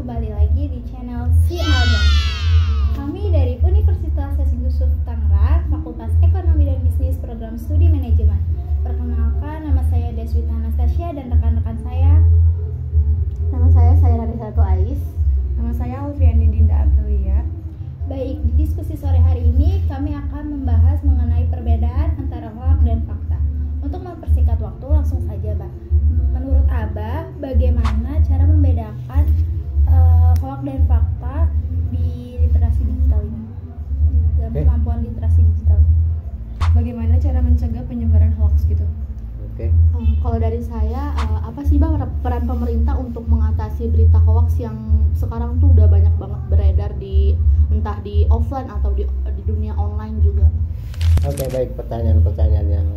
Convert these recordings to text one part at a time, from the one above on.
kembali lagi di channel Si Alda. Kami dari Universitas Yusuf Tangerang, Fakultas Ekonomi dan Bisnis Program Studi Manajemen. Perkenalkan, nama saya Deswita Anastasia dan rekan-rekan saya. Nama saya Radisatu Ais. Nama saya Alfiani Dinda Aprilia. Baik, di diskusi sore hari ini kami akan membahas mengenai perbedaan antara hoax dan fakta. Untuk mempersingkat waktu, langsung saja, Mbak. Menurut Abah, bagaimana cara membedakan hoax dan fakta di literasi digital ini? Dan kemampuan literasi digital. Bagaimana cara mencegah penyebaran hoax gitu? Kalau dari saya, apa sih Bang peran pemerintah untuk mengatasi berita hoax yang sekarang tuh udah banyak banget beredar di entah di offline atau di dunia online juga? Oke, baik, pertanyaan-pertanyaan yang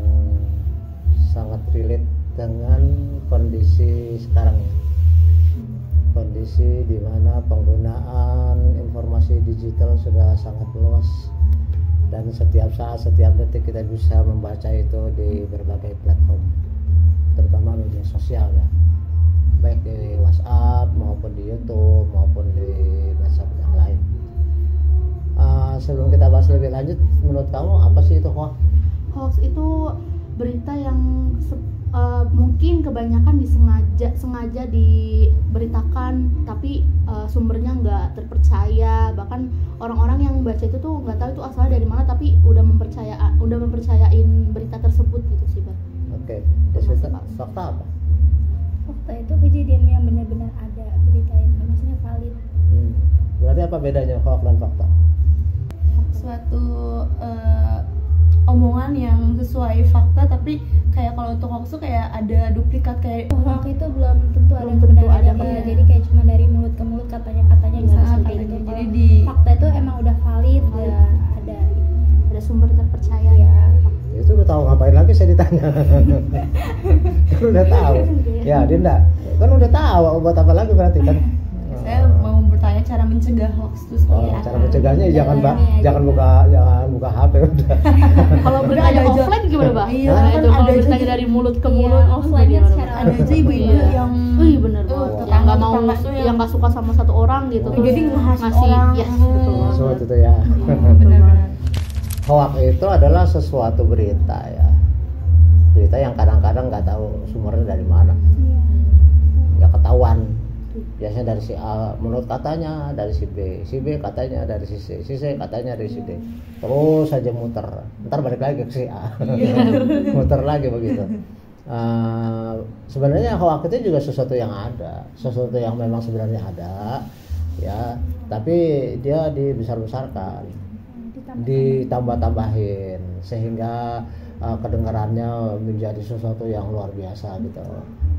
sangat relate dengan kondisi sekarang ya. Kondisi di mana penggunaan informasi digital sudah sangat luas dan setiap saat, setiap detik kita bisa membaca itu di berbagai platform, terutama media sosial ya, baik di WhatsApp maupun di YouTube maupun di medsos yang lain. Sebelum kita bahas lebih lanjut, menurut kamu apa sih itu hoax? Hoax itu berita yang mungkin kebanyakan sengaja diberitakan, tapi sumbernya nggak terpercaya. Bahkan orang-orang yang baca itu tuh nggak tahu itu asalnya dari mana, tapi udah mempercayain berita tersebut gitu sih, Bang. Oke, fakta apa? Fakta itu kejadian yang benar-benar ada, berita informasinya valid. Berarti apa bedanya hoax dan fakta? Suatu omongan yang sesuai fakta, tapi kayak kalau untuk hoax tuh kayak ada duplikat, kayak Hoax itu belum tentu ada kebenarannya, jadi kayak cuma dari mulut ke mulut, katanya bisa seperti itu. jadi Kalau di fakta itu emang udah valid, udah ada sumber terpercaya ya. Itu udah tahu, ngapain lagi saya ditanya? Kan udah tahu. Ya, Dinda, kan udah tahu buat apa lagi berarti kan? saya mau bertanya cara mencegah hoax itu seperti apa? Cara mencegahnya jangan buka HP udah. Kalau beritanya offline gimana, Bang? Iya, Nah, kan itu kalau ada beritanya juga- dari mulut ke mulut, offline gimana, secara Bang? ada aja ibu-ibu Iya. yang Bener banget. tetangga- Yang nggak mau, tetangga yang nggak suka sama satu orang gitu. Jadi ngehas ngasih, orang. yes, betul. Sesuatu itu ya. benar-benar Hoax itu adalah sesuatu berita ya. Berita yang kadang-kadang nggak tahu sumbernya dari mana. Nggak ketahuan. Biasanya dari si A menurut katanya dari si B katanya dari si C katanya dari si D. Terus saja muter. Ntar balik lagi ke si A. Muter lagi begitu. Sebenarnya hoax itu juga sesuatu yang ada, sesuatu yang memang sebenarnya ada, ya. Tapi dia dibesar-besarkan, ditambah-tambahin sehingga kedengarannya menjadi sesuatu yang luar biasa gitu.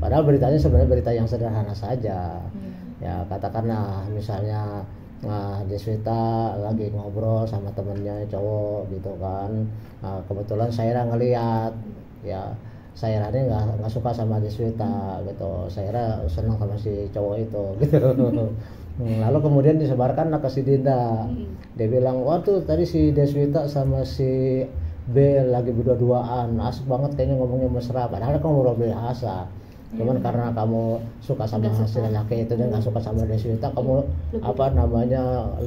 Padahal beritanya sebenarnya berita yang sederhana saja. Ya, katakanlah misalnya Deswita lagi ngobrol sama temennya cowok gitu kan. Kebetulan saya ngeliat ya, saya nggak suka sama Deswita gitu. Saya senang sama si cowok itu gitu. Lalu kemudian disebarkan ke si Dinda. Dia bilang, waduh tadi si Deswita sama si B lagi berdua-duaan, asik banget kayaknya ngomongnya mesra. Padahal kamu ngobrol biasa. Cuman karena kamu suka sama si laki itu dan nggak suka sama Deswita, kamu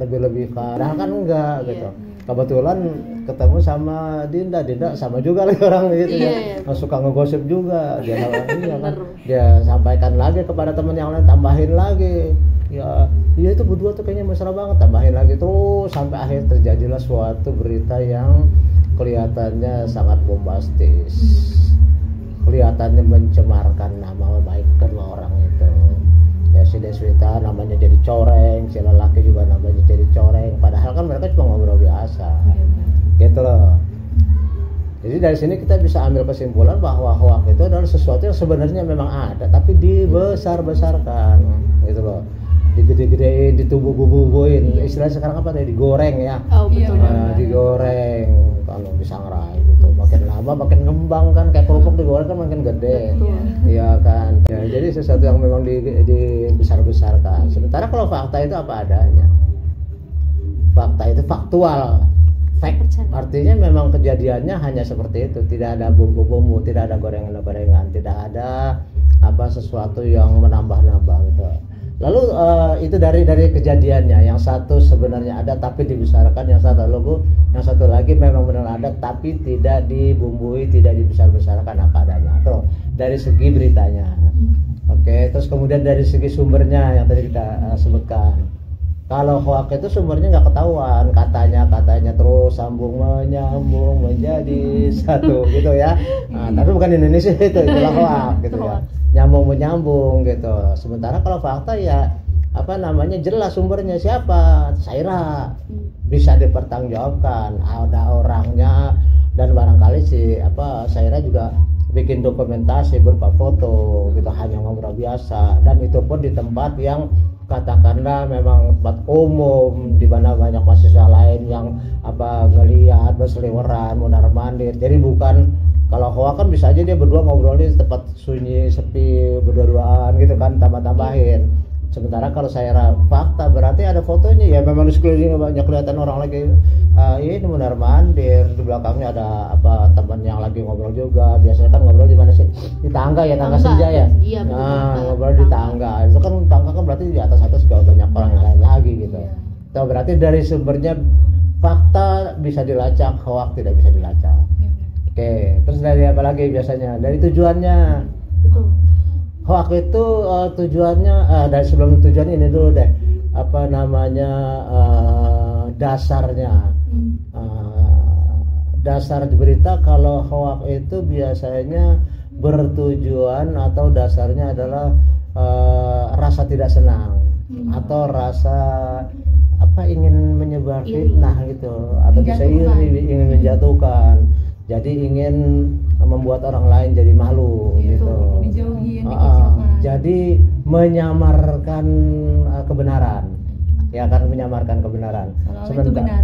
lebih ke, padahal kan enggak gitu. Kebetulan ketemu sama Dinda sama juga lagi orang gitu ya, suka ngegosip juga. Dia sampaikan lagi kepada teman yang lain, tambahin lagi. Ya itu berdua tuh kayaknya mesra banget, tambahin lagi terus sampai akhir terjadilah suatu berita yang kelihatannya sangat bombastis, kelihatannya mencemarkan nama baik kedua orang itu. Ya si Deswita namanya jadi coreng, si lelaki juga namanya jadi coreng, padahal kan mereka cuma ngobrol biasa, gitu loh. Jadi dari sini kita bisa ambil kesimpulan bahwa hoax itu adalah sesuatu yang sebenarnya memang ada, tapi dibesar-besarkan, gitu loh. Digede-gedein, ditubuh-bubuhin, istilahnya sekarang apa tadi, digoreng ya. Betul. Digoreng kalau pisang rai gitu, makin lama makin ngembang kan, kayak kerupuk digoreng kan makin gede. Iya kan. Ya, jadi sesuatu yang memang dibesar-besarkan. Sementara kalau fakta itu apa adanya. Fakta itu faktual. Fact artinya memang kejadiannya hanya seperti itu, tidak ada bumbu-bumbu, tidak ada gorengan-gorengan, tidak ada sesuatu yang menambah-nambah gitu. Lalu itu dari kejadiannya, yang satu sebenarnya ada tapi dibesarkan, yang satu lagi memang benar ada tapi tidak dibumbui, tidak dibesar-besarkan apa adanya. Tuh, dari segi beritanya. Oke, terus kemudian dari segi sumbernya yang tadi kita sebutkan. Kalau hoax itu sumbernya nggak ketahuan, katanya terus sambung menyambung menjadi satu gitu ya. Nah, tapi bukan Indonesia itulah hoax gitu ya. Nyambung menyambung gitu. Sementara kalau fakta ya jelas sumbernya siapa, Saira, bisa dipertanggungjawabkan, ada orangnya, dan barangkali Saira juga bikin dokumentasi berupa foto gitu, hanya ngobrol biasa, dan itu pun di tempat yang katakanlah memang tempat umum di mana banyak mahasiswa lain yang ngelihat berseliweran mondar mandir. Jadi bukan, kalau hoax kan bisa aja dia berdua ngobrol di tempat sunyi sepi berdua-duaan gitu kan, tambah-tambahin. Sementara kalau saya fakta berarti ada fotonya, ya memang di sekelilingnya banyak kelihatan orang lagi ini mondar mandir, di belakangnya ada teman yang lagi ngobrol juga. Biasanya kan ngobrol di mana sih? Di tangga ya, tangga senja ya. Iya, ngobrol di tangga. Itu kan tangga kan berarti di atas juga banyak orang lain lagi gitu. Itu berarti dari sumbernya fakta bisa dilacak, hoax tidak bisa dilacak. Oke, terus dari apa lagi biasanya? Dari tujuannya. Betul. Hoax itu tujuannya dari sebelum tujuan ini dulu deh, dasarnya. Dasar berita kalau hoax itu biasanya bertujuan atau dasarnya adalah rasa tidak senang atau rasa ingin menyebar fitnah gitu, atau bisa ingin menjatuhkan. Jadi ingin membuat orang lain jadi malu gitu. Dijauhin, jadi menyamarkan kebenaran. Ya kan, menyamarkan kebenaran.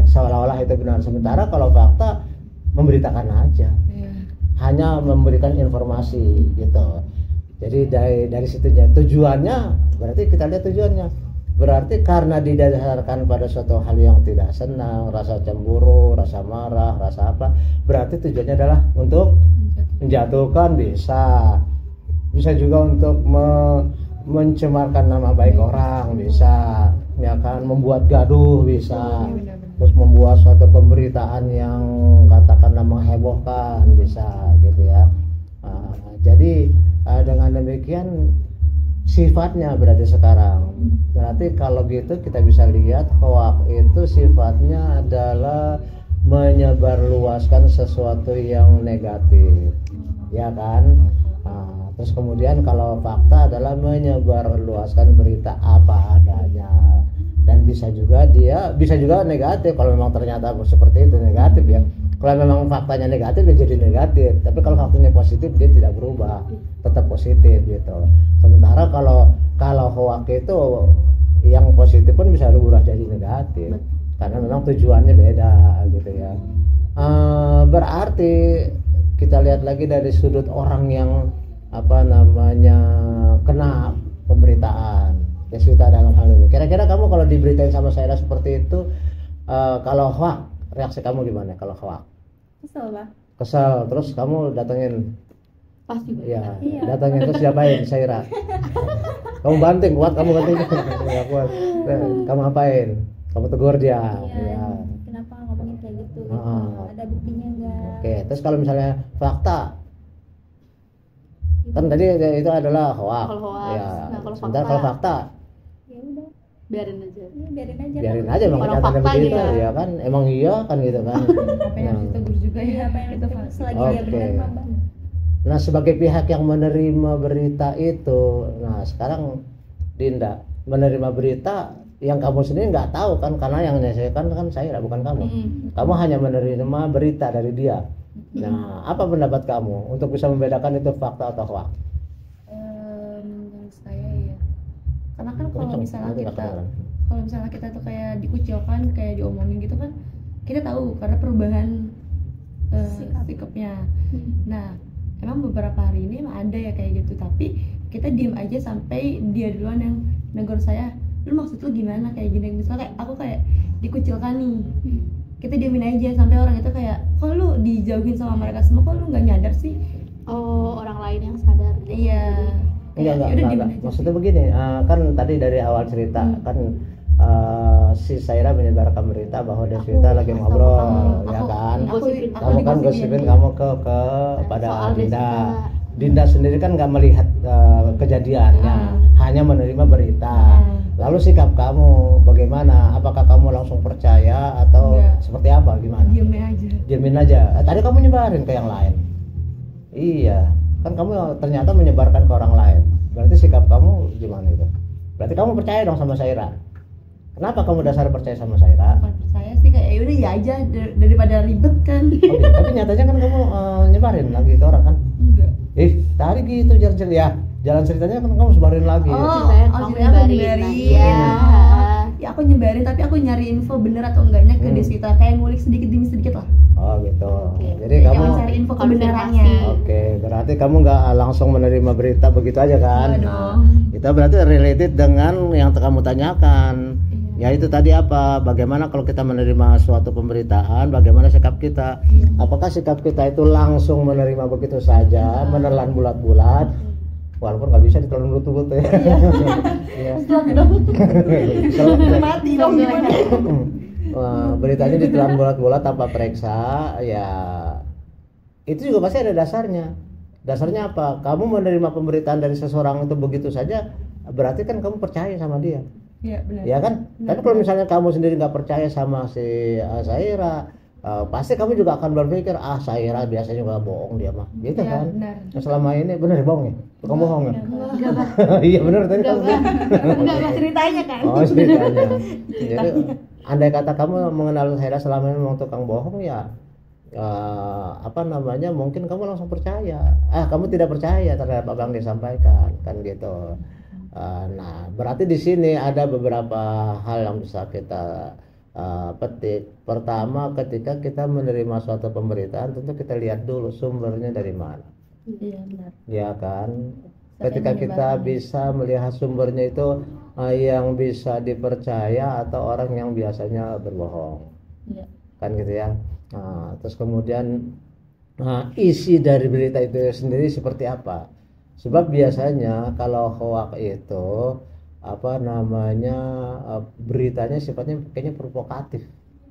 Seolah-olah itu benar. Sementara kalau fakta memberitakan aja. Hanya memberikan informasi gitu. Jadi dari situnya tujuannya, berarti kita lihat tujuannya. Berarti karena didasarkan pada suatu hal yang tidak senang, rasa cemburu, rasa marah, rasa apa, berarti tujuannya adalah untuk menjatuhkan, bisa juga untuk mencemarkan nama baik orang, bisa ya kan, membuat gaduh, bisa terus membuat suatu pemberitaan yang katakanlah menghebohkan, bisa gitu ya. Jadi dengan demikian sifatnya berarti sekarang. Berarti kalau gitu kita bisa lihat hoax itu sifatnya adalah menyebarluaskan sesuatu yang negatif, ya kan? Terus kemudian kalau fakta adalah menyebarluaskan berita apa adanya, dan bisa juga negatif kalau memang ternyata seperti itu negatif ya. Kalau memang faktanya negatif ya jadi negatif, tapi kalau faktanya positif dia tidak berubah, tetap positif gitu. Sementara kalau hoax itu yang positif pun bisa berubah jadi negatif, karena memang tujuannya beda gitu ya. Berarti kita lihat lagi dari sudut orang yang kena pemberitaan ya, kita dalam hal ini. Kira-kira kamu kalau diberitain sama saya seperti itu, kalau hoax, reaksi kamu gimana kalau hoax? Kesel, Pak. Kesel, terus kamu datengin? Pasti. Ya, datengin terus diapain, Saira? Kamu banting, kuat kamu banting. Ya, kuat. Kamu apain? Kamu tegur dia. Iya. Kenapa ngomongin kayak gitu? Ada buktinya enggak? Oke, terus kalau misalnya fakta, kan tadi itu adalah hoax. Ya. Nah, kalau fakta, ya udah. Biarin aja. Biarin aja emang kenyataannya begitu ya kan, emang iya kan gitu kan. Apa yang harus ditegur juga ya, apa yang ditegur selagi dia benar, Mbak. Nah, sebagai pihak yang menerima berita itu, nah sekarang Dinda menerima berita yang kamu sendiri nggak tahu kan, karena yang menyampaikan kan saya, bukan kamu. Kamu hanya menerima berita dari dia. Nah, apa pendapat kamu untuk bisa membedakan itu fakta atau hoax? Menurut saya ya, karena kan kalau misalnya kita tuh kayak dikucilkan, kayak diomongin gitu kan, kita tahu karena perubahan sikapnya. Nah, emang beberapa hari ini emang ada ya kayak gitu, tapi kita diem aja sampai dia duluan yang negur saya, lu maksud lu gimana kayak gini. Misalnya kayak aku kayak dikucilkan nih, kita diemin aja sampai orang itu kayak, kok lu dijauhin sama mereka semua, kok lu nggak nyadar sih? Oh, orang lain yang sadar. Iya. Ya udah diem aja. Maksudnya begini, kan tadi dari awal cerita kan si Saira menyebarkan berita bahwa Deswita lagi ngobrol, ya kan? Kamu kan gosipin kamu ke pada Dinda. Dinda sendiri kan nggak melihat kejadiannya, hanya menerima berita. Lalu sikap kamu bagaimana? Apakah kamu langsung percaya atau seperti apa? Gimana? Diemin aja. Tadi kamu nyebarin ke yang lain. Iya, kan kamu ternyata menyebarkan ke orang lain. Berarti sikap kamu gimana itu? Berarti kamu percaya dong sama Saira. Kenapa kamu dasar percaya sama Saira? Bukan percaya sih, kayak yaudah ya aja daripada ribet kan. Tapi nyatanya kan kamu nyebarin lagi ke orang kan? Enggak. Tadi gitu jalan ceritanya kan kamu sebarin lagi. Ceritanya aku nyebarin. Ya aku nyebarin, tapi aku nyari info bener atau enggaknya ke Deswita, kayak ngulik sedikit demi sedikit lah. Oh gitu. Jadi Jangan kamu cari info kebenarannya. Oke, berarti kamu nggak langsung menerima berita begitu aja kan? Dong. Kita berarti related dengan yang kamu tanyakan. Ya itu tadi apa? Bagaimana kalau kita menerima suatu pemberitaan? Bagaimana sikap kita? Apakah sikap kita itu langsung menerima begitu saja, menelan bulat-bulat? Walaupun nggak bisa ditelan bulat-bulat ya. Iya. Mati dong gimana? Beritanya ditelan bulat-bulat tanpa periksa, ya itu juga pasti ada dasarnya. Dasarnya apa? Kamu menerima pemberitaan dari seseorang itu begitu saja, berarti kan kamu percaya sama dia. Iya benar. Ya kan? Tapi kalau misalnya kamu sendiri nggak percaya sama si Saira, pasti kamu juga akan berpikir Saira biasanya juga bohong dia mah, gitu Ya, kan? benar. Selama ini benar bohong ya? Tukang bohong ya? Iya benar tadi kamu. Enggak ceritanya kan. Oh ceritanya. Jadi andai kata kamu mengenal Saira selama ini memang tukang bohong ya, mungkin kamu langsung percaya. Kamu tidak percaya terhadap apa yang disampaikan kan gitu. Nah berarti di sini ada beberapa hal yang bisa kita petik. Pertama, ketika kita menerima suatu pemberitaan tentu kita lihat dulu sumbernya dari mana. Iya benar. Ya kan? Ketika kita bisa melihat sumbernya itu yang bisa dipercaya atau orang yang biasanya berbohong. Iya. Kan gitu ya. Terus kemudian isi dari berita itu sendiri seperti apa? Sebab biasanya kalau hoax itu beritanya sifatnya kayaknya provokatif.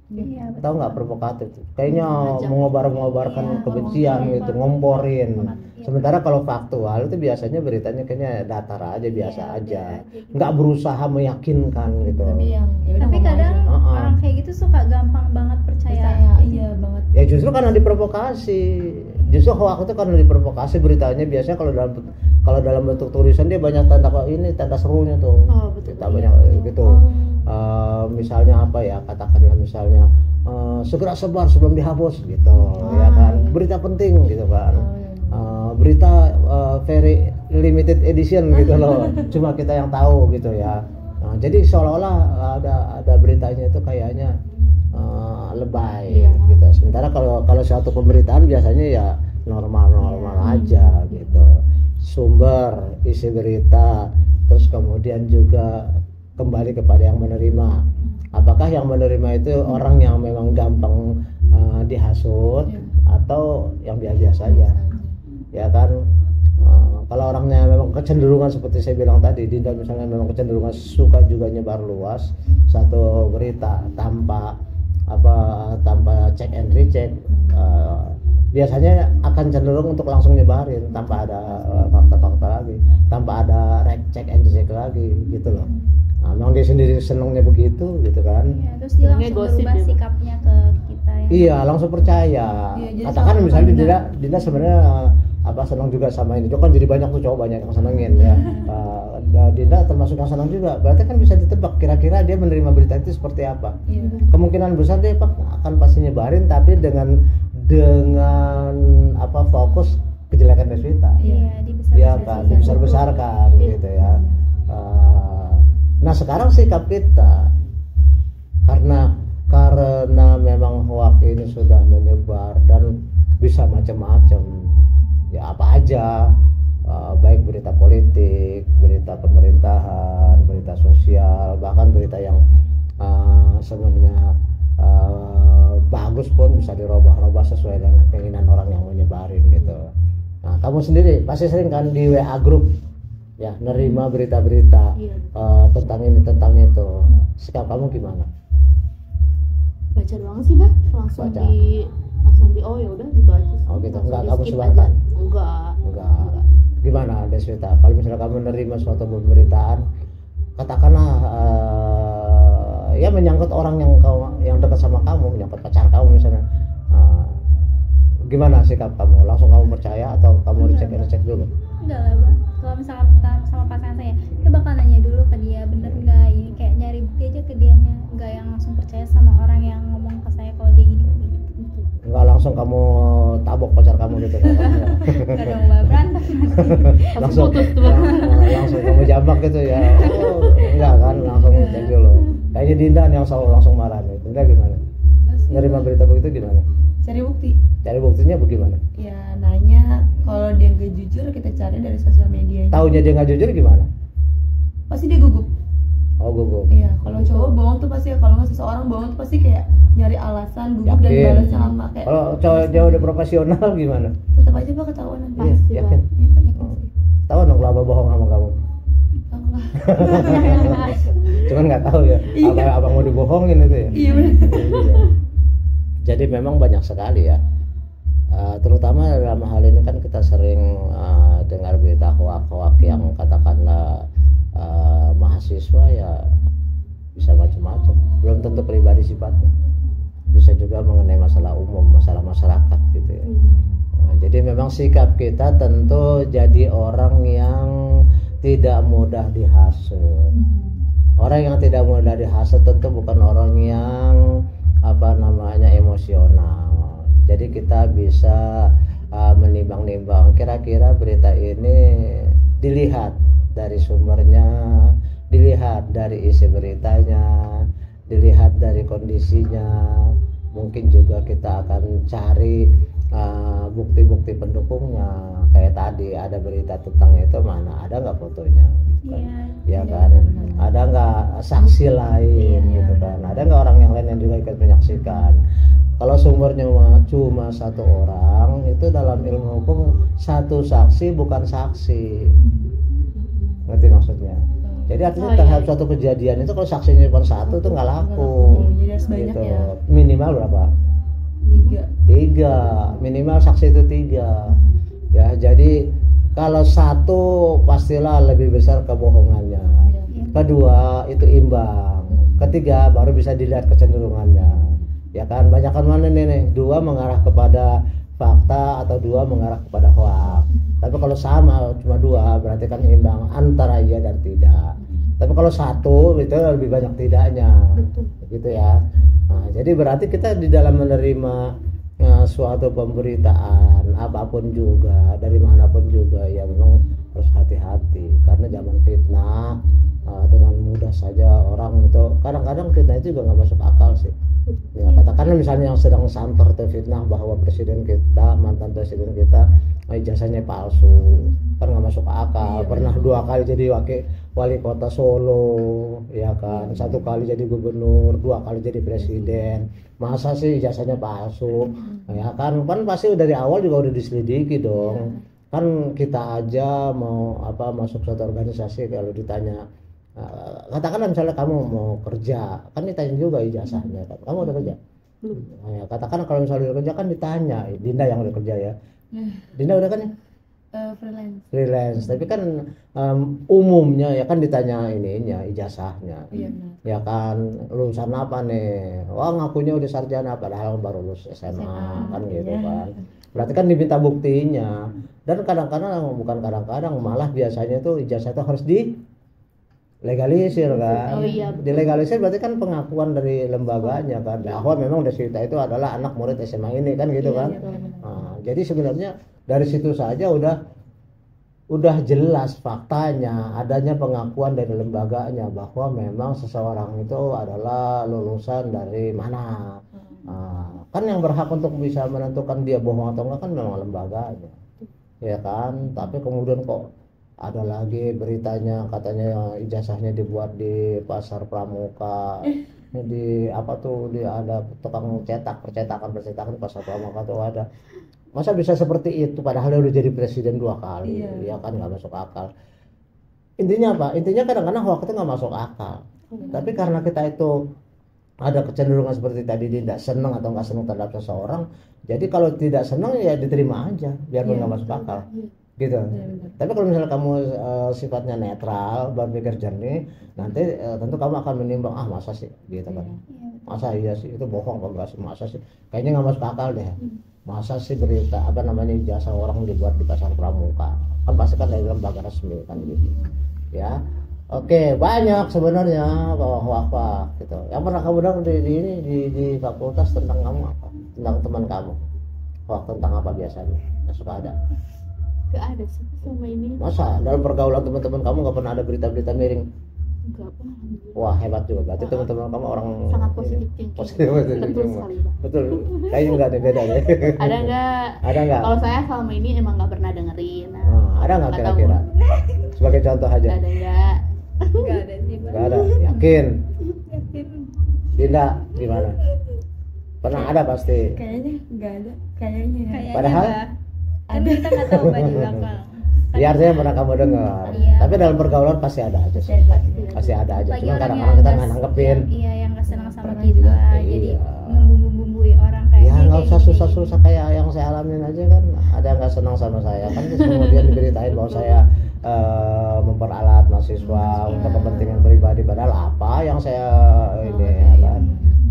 Iya, Tahu nggak provokatif? Kayaknya mengobar-ngobarkan kebencian gitu, ngomporin. Sementara kalau faktual itu biasanya beritanya kayaknya datar aja, biasa aja, nggak berusaha meyakinkan gitu. Tapi kadang orang kayak gitu suka gampang banget percaya. Iya banget. Ya justru karena diprovokasi. Justru hoax itu karena diprovokasi beritanya. Biasanya kalau dalam bentuk tulisan dia banyak tanda serunya tuh. Kita banyak gitu. Misalnya apa ya, katakanlah misalnya segera sebar sebelum dihapus gitu, ya kan, berita penting gitu kan, berita very limited edition gitu loh, cuma kita yang tahu gitu ya. Jadi seolah-olah ada beritanya itu kayaknya lebay gitu. Sementara kalau suatu pemberitaan biasanya ya normal aja gitu, sumber isi berita, terus kemudian juga kembali kepada yang menerima. Apakah yang menerima itu orang yang memang gampang dihasut atau yang biasa aja, ya kan? Kalau orangnya memang kecenderungan seperti saya bilang tadi, Dinda misalnya memang kecenderungan suka juga nyebar luas satu berita tanpa check and recheck, biasanya akan cenderung untuk langsung nyebarin tanpa ada fakta-fakta lagi, tanpa ada check and recheck lagi gitu loh. Memang dia sendiri senangnya begitu gitu kan. Iya, terus dia langsung berubah sikapnya ke kita ya. Iya, langsung percaya. Katakan misalnya Dinda sebenarnya senang juga sama ini. Kan jadi banyak tuh cowok banyak yang senengin ya. Dinda termasuk yang senang juga. Berarti kan bisa ditebak kira-kira dia menerima berita itu seperti apa. Kemungkinan besar dia akan pasti nyebarin tapi dengan fokus kejelekan Deswita. Iya, dibesar-besarkan gitu ya. Nah sekarang sikap kita karena memang hoax ini sudah menyebar dan bisa macam-macam ya, apa aja, baik berita politik, berita pemerintahan, berita sosial, bahkan berita yang sebenarnya bagus pun bisa dirubah-rubah sesuai dengan keinginan orang yang menyebarin gitu. Nah kamu sendiri pasti sering kan di WA group ya nerima berita-berita Iya. tentang ini tentang itu. Sikap kamu gimana? Baca doang sih bah, langsung Baca. di oh ya udah gitu aja sih. Oh gitu, Langsung enggak di kamu skip sebarkan? aja. Enggak. Gimana Deswita? Kalau misalnya kamu menerima suatu pemberitaan, katakanlah ya menyangkut orang yang dekat sama kamu, menyangkut pacar kamu misalnya, gimana sikap kamu? Langsung kamu percaya atau kamu dicek dulu? Enggak lah bang, kalau misalkan kita sama pasangan saya, kita bakal nanya dulu ke dia bener nggak ini, kayak nyari bukti aja ke dianya, nggak yang langsung percaya sama orang yang ngomong ke saya kalau dia gini gitu. Enggak langsung kamu tabok pacar kamu gitu kan? Nggak dong mbak, berantem nanti. Langsung putus tuh. langsung kamu jambak gitu ya? Oh, enggak kan, langsung cek dulu. Kayaknya Dinda yang selalu langsung marah nih. Dinda gimana? Nerima berita begitu gimana? Cari bukti. Cari buktinya bagaimana? Ya nanya, kalau dia nggak jujur kita cari dari sosial media. Taunya dia nggak jujur gimana? Pasti dia gugup. Oh gugup. Iya, kalau cowok bohong tuh pasti, kalau nggak seseorang bohong tuh pasti kayak nyari alasan, gugup dan Yakin. balasnya lama kayak. Kalau cowok dia udah profesional gimana? Tetap aja pak ketahuan nanti. Iya, Pasti, yakin. Iya, Kak, yakin Oh. sih. Tahu dong kalau Abah bohong sama kamu. Tahu lah. Cuman nggak tahu ya. Apa mau dibohongin itu ya? Iya benar. Iya. Jadi memang banyak sekali ya. Terutama dalam hal ini kan kita sering dengar berita hoak-hoak yang katakanlah mahasiswa ya bisa macam-macam. Belum tentu pribadi sifatnya. Bisa juga mengenai masalah umum, masalah masyarakat gitu ya. Jadi memang sikap kita tentu jadi orang yang tidak mudah dihasut. Orang yang tidak mudah dihasut tentu bukan orang yang emosional. Jadi kita bisa menimbang-nimbang kira-kira berita ini dilihat dari sumbernya, dilihat dari isi beritanya, dilihat dari kondisinya. Mungkin juga kita akan cari bukti-bukti pendukungnya. Kayak tadi ada berita tentang itu, mana ada nggak fotonya gitu kan? Ya kan, ada nggak saksi lain gitu kan, ada nggak orang yang lain yang juga ikut menyaksikan. Kalau sumbernya cuma satu orang, itu dalam ilmu hukum satu saksi bukan saksi, ngerti maksudnya? Jadi artinya terhadap suatu kejadian itu kalau saksinya cuma satu itu nggak laku. Jadi harus banyak Gitu. ya. Minimal berapa? 3. Minimal saksi itu 3. Ya, jadi kalau satu pastilah lebih besar kebohongannya. Kedua itu imbang. Ketiga baru bisa dilihat kecenderungannya. Ya kan, banyakan mana nih? 2 mengarah kepada fakta atau 2 mengarah kepada hoax. Tapi kalau sama cuma 2 berarti kan imbang antara iya dan tidak. Tapi kalau 1 itu lebih banyak tidaknya. Gitu ya. Nah, jadi berarti kita di dalam menerima suatu pemberitaan apapun juga dari manapun juga ya memang harus hati-hati, karena zaman fitnah dengan mudah saja orang itu, kadang-kadang fitnah itu juga nggak masuk akal sih ya. Katakanlah misalnya yang sedang santer terfitnah bahwa presiden kita, mantan presiden kita ijazahnya palsu, kan nggak masuk akal. Pernah 2 kali jadi wali kota Solo ya kan, 1 kali jadi gubernur, 2 kali jadi presiden, masa sih ijazahnya palsu ya kan? Kan pasti dari awal juga udah diselidiki dong. Kan kita aja mau masuk suatu organisasi, kalau ditanya katakanlah misalnya kamu mau kerja, kan ditanya juga ijazahnya kan, kamu udah kerja belum? Nah, katakan kalau misalnya udah kerja kan ditanya, Dinda yang udah kerja ya, Dinda udah kan ya? Freelance, tapi kan umumnya ya kan ditanya ininya ijazahnya, ya kan lulusan apa nih? Wah ngakunya udah sarjana padahal baru lulus SMA kan gitu kan. Berarti kan diminta buktinya. Dan kadang-kadang bukan kadang-kadang, malah biasanya tuh ijazah itu harus dilegalisir kan. Dilegalisir berarti kan pengakuan dari lembaganya kan, bahwa memang Deswita itu adalah anak murid SMA ini kan gitu kan. Nah, jadi sebenarnya dari situ saja udah jelas faktanya, adanya pengakuan dari lembaganya bahwa memang seseorang itu adalah lulusan dari mana. Kan yang berhak untuk bisa menentukan dia bohong atau enggak kan memang lembaganya, ya kan. Tapi kemudian kok ada lagi beritanya katanya ijazahnya dibuat di pasar pramuka, di ada tukang percetakan di pasar pramuka tuh ada. Masa bisa seperti itu padahal dia udah jadi presiden 2 kali, ya kan nggak masuk akal. intinya apa? Intinya kadang-kadang hoax itu nggak masuk akal. Tapi karena kita itu ada kecenderungan seperti tadi tidak senang atau nggak senang terhadap seseorang, jadi kalau tidak senang ya diterima aja, biarpun nggak masuk akal, gitu. Tapi kalau misalnya kamu sifatnya netral, berpikir jernih, nanti tentu kamu akan menimbang, masa sih, gitu kan? Masa iya sih, itu bohong kalau nggak sih, masa sih, kayaknya nggak masuk akal deh. Masa sih berita ijazah orang dibuat di pasar pramuka, kan pasti kan dari lembaga resmi kan gitu, ya. Oke, banyak sebenarnya hoax gitu. Yang pernah kamu dengar di fakultas tentang kamu apa? Tentang teman kamu? Hoax tentang apa biasanya? Yang suka ada? Gak ada sih sama ini. Masa dalam pergaulan teman-teman kamu nggak pernah ada berita-berita miring? Enggak pernah. Wah, hebat juga. Berarti teman-teman kamu orang sangat positif thinking. Betul sekali, Bang. Betul. Kayaknya enggak ada beda deh. Ada enggak? Ada enggak? Kalau saya selama ini emang nggak pernah dengerin. Ada enggak kira-kira? Sebagai contoh aja. Ada enggak? Enggak ada sih, Bang. Enggak ada. Yakin? Yakin. Dinda gimana? Pernah ada pasti. Kayaknya nggak ada. Kayaknya. Padahal kan kita nggak tahu baju belakang. Iya, artinya pernah kamu dengar. Iya. Tapi dalam pergaulan pasti ada aja sih. Pasti ada aja. Lagi Cuma orang kadang-kadang kita yang nggak nanggepin. Iya, yang nggak senang sama Pernah kita. juga. Jadi Iya. membumbu-bumbui orang kayak Ya gini, nggak usah kayak gini. susah-susah kayak yang saya alamin aja kan. Ada yang nggak senang sama saya kan, terus kemudian diberitain bahwa saya memperalat mahasiswa untuk kepentingan pribadi, padahal apa yang saya ini ya kan.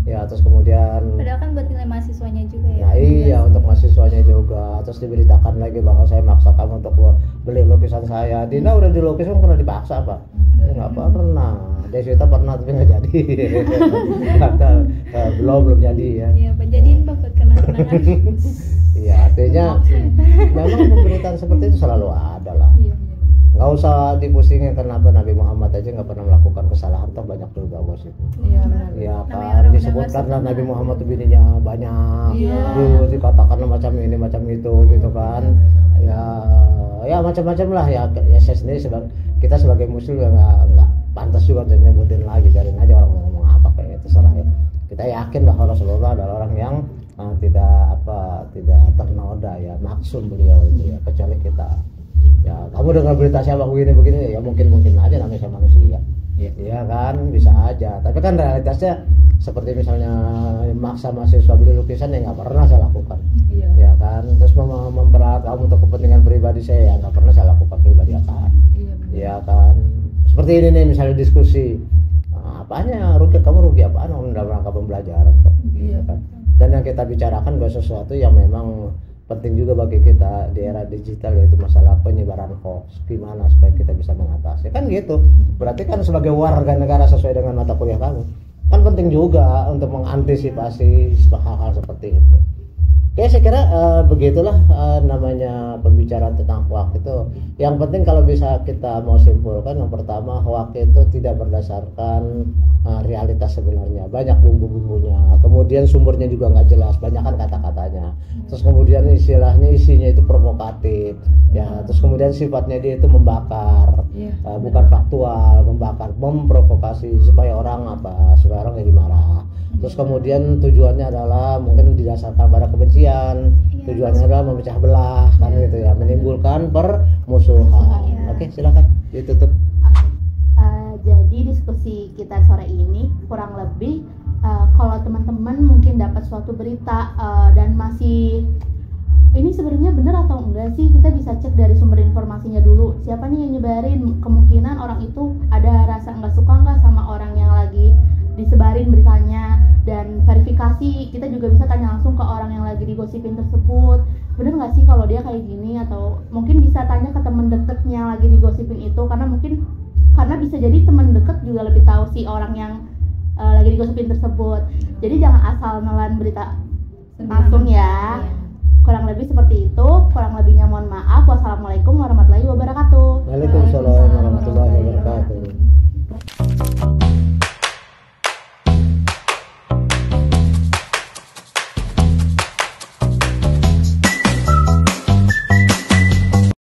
Ya terus kemudian Padahal kan buat nilai mahasiswanya juga ya. nah iya untuk mahasiswanya juga, terus diberitakan lagi bahwa saya maksa kamu untuk beli lukisan saya. Dina udah dilukis kan, pernah dipaksa apa? Ya nggak pernah. Desita pernah tapi nggak jadi. belum jadi ya. Iya, jadiin Pak buat kenang-kenangan. Iya, artinya memang pemberitaan seperti itu selalu ada lah. Nggak usah dipusingin, kenapa Nabi Muhammad aja nggak pernah melakukan kesalahan, toh banyak juga bos itu. Iya benar. Iya Namanya kan, orang disebutkan udah lah nggak Nabi suka. Muhammad tuh bininya banyak, dikatakan macam ini macam itu gitu kan. Ya macam-macam lah ya. Ya saya sendiri kita sebagai muslim ya nggak pantas juga untuk nyebutin lagi, biarin aja orang mau ngomong apa kayak terserah ya. Kita yakin bahwa Rasulullah adalah orang yang tidak ternoda ya, maksum beliau itu ya, kecuali kita. Ya kamu dengar berita siapa begini ya mungkin aja, namanya saya manusia. Iya kan, bisa aja. Tapi kan realitasnya seperti misalnya maksa mahasiswa beli lukisan ya nggak pernah saya lakukan. Ya kan, terus memperalat kamu untuk kepentingan pribadi saya ya nggak pernah saya lakukan pribadi kan. Iya kan, seperti ini nih misalnya diskusi, apanya kamu rugi apaan dalam rangka pembelajaran kok. Iya kan. Dan yang kita bicarakan bukan sesuatu yang memang penting juga bagi kita di era digital, yaitu masalah penyebaran hoax, gimana supaya kita bisa mengatasi kan gitu. Berarti kan sebagai warga negara sesuai dengan mata kuliah kamu kan penting juga untuk mengantisipasi hal-hal seperti itu. Oke, saya kira begitulah namanya pembicaraan tentang hoax itu. Yang penting kalau bisa kita mau simpulkan, yang pertama hoax itu tidak berdasarkan realitas sebenarnya, banyak bumbu-bumbunya, kemudian sumbernya juga nggak jelas, banyak kan kata-katanya, terus kemudian isinya itu provokatif ya, terus kemudian sifatnya dia itu membakar, bukan faktual, membakar, memprovokasi supaya orang jadi marah. Terus kemudian tujuannya adalah mungkin didasarkan pada kebencian, tujuannya adalah memecah belah kan gitu ya, menimbulkan permusuhan. Oke, silakan ditutup. Jadi diskusi kita sore ini kurang lebih kalau teman-teman mungkin dapat suatu berita dan masih ini sebenarnya benar atau enggak sih, kita bisa cek dari sumber informasinya dulu, siapa nih yang nyebarin. Kemungkinan orang itu ada rasa nggak suka nggak sama orang yang lagi disebarin beritanya, dan verifikasi kita juga bisa tanya langsung ke orang yang lagi digosipin tersebut, bener nggak sih kalau dia kayak gini, atau mungkin bisa tanya ke temen deketnya lagi digosipin itu, karena bisa jadi temen deket juga lebih tahu si orang yang lagi digosipin tersebut. Jadi jangan asal nelan berita langsung ya. Kurang lebih seperti itu. Kurang lebihnya mohon maaf. Wassalamualaikum warahmatullahi wabarakatuh.